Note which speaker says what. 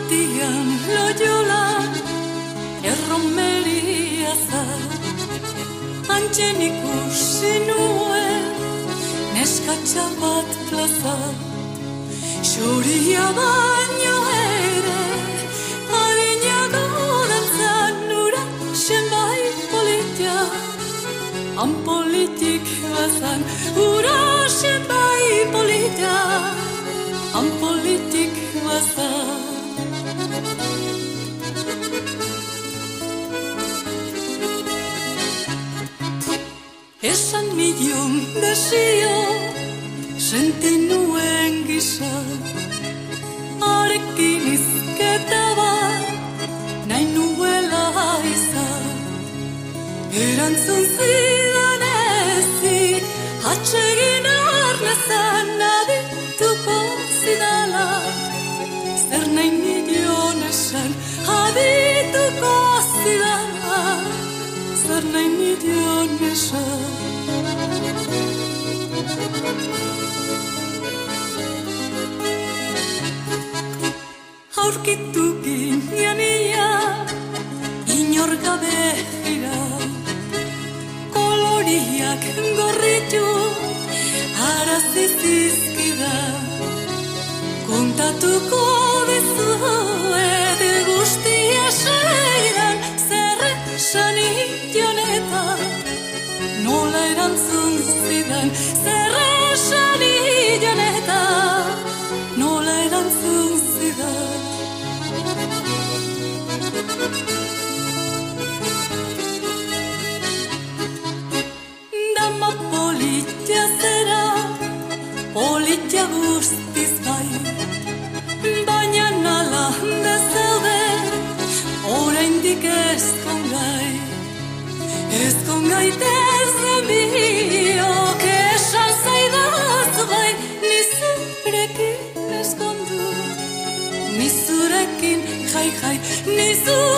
Speaker 1: batian Loyola erromeria zat. Antxen ikusi nuen neskatxa bat plazat. Xuria baino ere adinago dantzan ura senbai politia. Han politik bazan ura senbai politia. Han politik bazan. Esan milion desio sente nuen gisa. Arekin izketa bat nahi nuela izan. Erantzun zidan ezik atsegin arnezan adituko zidala. Zer nahi nidion esan adituko zidala. Zer nahi nidion esan. Aurkitu ginen ia, inor gabe jira. Koloriak gorritu, arazi zizkida. Kontatuko dizuet guztia seidan, zer esan idion eta nola erantzun zidan. Zer esan idion eta nola erantzun zidan. Dama politia zera, politia guztiz bai. Baina nala bezaude, oraindik ezkongai. Ezkongaitez biok esan zaidaz bai. Nizurekin eskondu, nizurekin jai jai, nizurekin